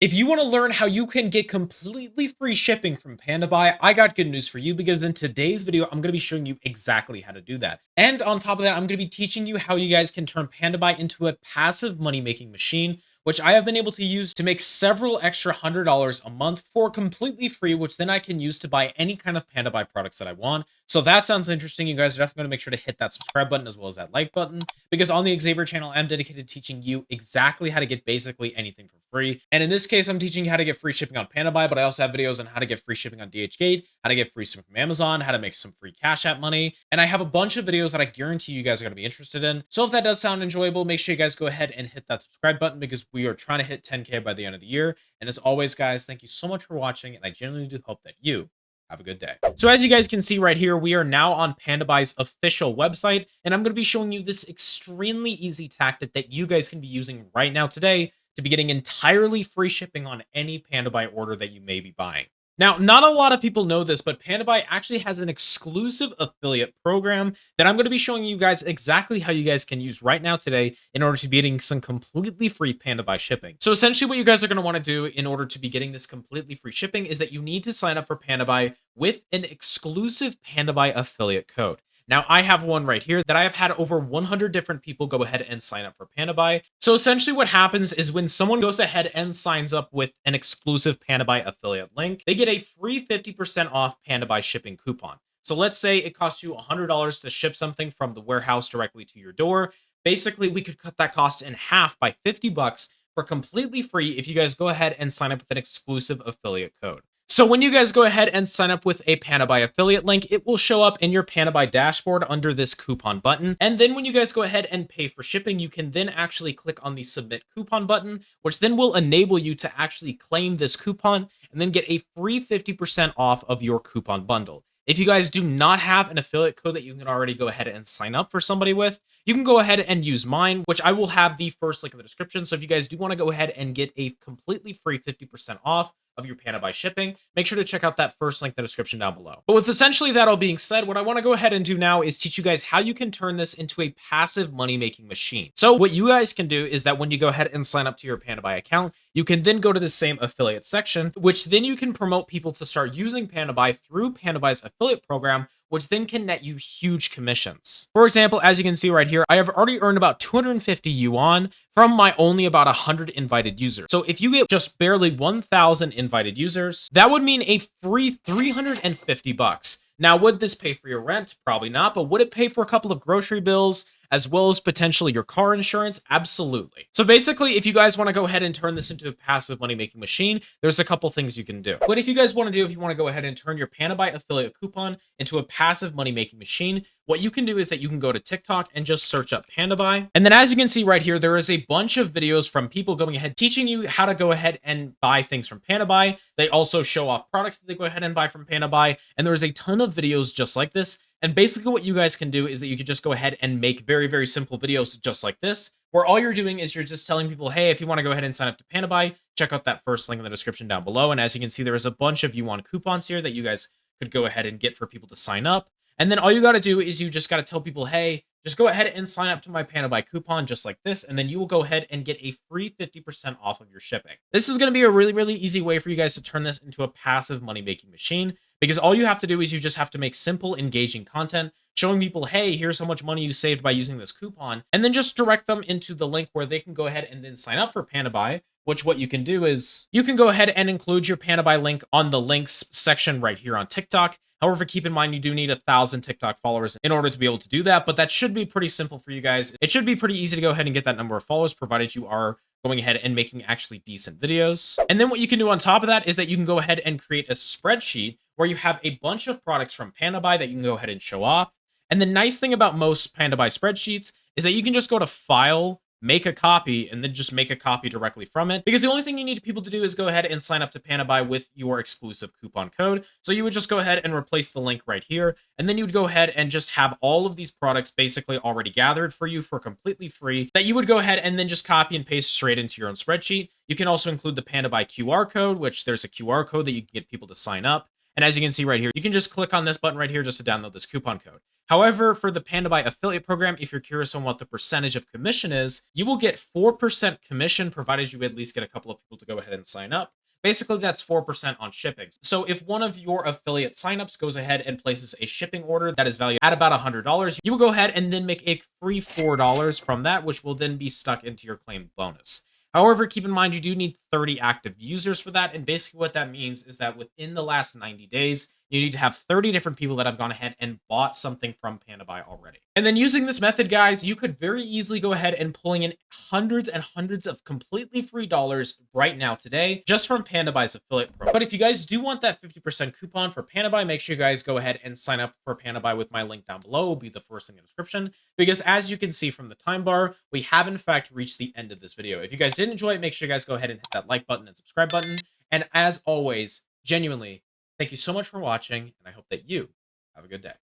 If you want to learn how you can get completely free shipping from PandaBuy, I got good news for you because in today's video, I'm going to be showing you exactly how to do that. And on top of that, I'm going to be teaching you how you guys can turn PandaBuy into a passive money-making machine, which I have been able to use to make several extra $100 a month for completely free, which then I can use to buy any kind of PandaBuy products that I want. So if that sounds interesting, you guys are definitely going to make sure to hit that subscribe button as well as that like button, because on the Xavier channel, I'm dedicated to teaching you exactly how to get basically anything for free. And in this case, I'm teaching you how to get free shipping on PandaBuy, but I also have videos on how to get free shipping on DHgate, how to get free shipping from Amazon, how to make some free Cash App money. And I have a bunch of videos that I guarantee you guys are going to be interested in. So if that does sound enjoyable, make sure you guys go ahead and hit that subscribe button because we are trying to hit 10K by the end of the year. And as always, guys, thank you so much for watching. And I genuinely do hope that you have a good day. So as you guys can see right here, we are now on PandaBuy's official website, and I'm going to be showing you this extremely easy tactic that you guys can be using right now today to be getting entirely free shipping on any PandaBuy order that you may be buying. Now, not a lot of people know this, but PandaBuy actually has an exclusive affiliate program that I'm going to be showing you guys exactly how you guys can use right now today in order to be getting some completely free PandaBuy shipping. So essentially what you guys are going to want to do in order to be getting this completely free shipping is that you need to sign up for PandaBuy with an exclusive PandaBuy affiliate code. Now, I have one right here that I have had over 100 different people go ahead and sign up for PandaBuy. So essentially what happens is when someone goes ahead and signs up with an exclusive PandaBuy affiliate link, they get a free 50% off PandaBuy shipping coupon. So let's say it costs you $100 to ship something from the warehouse directly to your door. Basically, we could cut that cost in half by 50 bucks for completely free if you guys go ahead and sign up with an exclusive affiliate code. So when you guys go ahead and sign up with a PandaBuy affiliate link, it will show up in your PandaBuy dashboard under this coupon button. And then when you guys go ahead and pay for shipping, you can then actually click on the submit coupon button, which then will enable you to actually claim this coupon and then get a free 50% off of your coupon bundle. If you guys do not have an affiliate code that you can already go ahead and sign up for somebody with, you can go ahead and use mine, which I will have the first link in the description. So if you guys do want to go ahead and get a completely free 50% off of your PandaBuy shipping, make sure to check out that first link in the description down below. But with essentially that all being said, what I want to go ahead and do now is teach you guys how you can turn this into a passive money-making machine. So what you guys can do is that when you go ahead and sign up to your PandaBuy account, you can then go to the same affiliate section, which then you can promote people to start using PandaBuy through PandaBuy's affiliate program, which then can net you huge commissions. For example, as you can see right here, I have already earned about 250 yuan from my only about 100 invited users. So if you get just barely 1,000 invited users, that would mean a free 350 bucks. Now, would this pay for your rent? Probably not, but would it pay for a couple of grocery bills, as well as potentially your car insurance? Absolutely. So basically, if you guys want to go ahead and turn this into a passive money-making machine, there's a couple things you can do. What if you guys want to do, if you want to go ahead and turn your PandaBuy affiliate coupon into a passive money-making machine, what you can do is that you can go to TikTok and just search up PandaBuy. And then as you can see right here, there is a bunch of videos from people going ahead teaching you how to go ahead and buy things from PandaBuy. They also show off products that they go ahead and buy from PandaBuy. And there's a ton of videos just like this. And basically what you guys can do is that you can just go ahead and make very, very simple videos just like this, where all you're doing is you're just telling people, hey, if you want to go ahead and sign up to PandaBuy, check out that first link in the description down below. And as you can see, there is a bunch of yuan coupons here that you guys could go ahead and get for people to sign up. And then all you got to do is you just got to tell people, hey, just go ahead and sign up to my PandaBuy coupon just like this, and then you will go ahead and get a free 50% off of your shipping. This is going to be a really, really easy way for you guys to turn this into a passive money-making machine, because all you have to do is you just have to make simple, engaging content, showing people, hey, here's how much money you saved by using this coupon, and then just direct them into the link where they can go ahead and then sign up for PandaBuy, which what you can do is you can go ahead and include your PandaBuy link on the links section right here on TikTok. However, keep in mind, you do need 1,000 TikTok followers in order to be able to do that, but that should be pretty simple for you guys. It should be pretty easy to go ahead and get that number of followers, provided you are going ahead and making actually decent videos. And then what you can do on top of that is that you can go ahead and create a spreadsheet where you have a bunch of products from PandaBuy that you can go ahead and show off. And the nice thing about most PandaBuy spreadsheets is that you can just go to File, make a copy, and then just make a copy directly from it. Because the only thing you need people to do is go ahead and sign up to PandaBuy with your exclusive coupon code. So you would just go ahead and replace the link right here. And then you would go ahead and just have all of these products basically already gathered for you for completely free that you would go ahead and then just copy and paste straight into your own spreadsheet. You can also include the PandaBuy QR code, which there's a QR code that you can get people to sign up. And as you can see right here, you can just click on this button right here just to download this coupon code. However, for the PandaBuy affiliate program, if you're curious on what the percentage of commission is, you will get 4% commission provided you at least get a couple of people to go ahead and sign up. Basically, that's 4% on shipping. So if one of your affiliate signups goes ahead and places a shipping order that is valued at about $100, you will go ahead and then make a free $4 from that, which will then be stuck into your claimed bonus. However, keep in mind you do need 30 active users for that. And basically what that means is that within the last 90 days, you need to have 30 different people that have gone ahead and bought something from PandaBuy already. And then using this method, guys, you could very easily go ahead and pulling in hundreds and hundreds of completely free dollars right now today, just from PandaBuy's affiliate program. But if you guys do want that 50% coupon for PandaBuy, make sure you guys go ahead and sign up for PandaBuy with my link down below. It will be the first thing in the description, because as you can see from the time bar, we have in fact reached the end of this video. If you guys did enjoy it, make sure you guys go ahead and hit that like button and subscribe button. And as always, genuinely, thank you so much for watching, and I hope that you have a good day.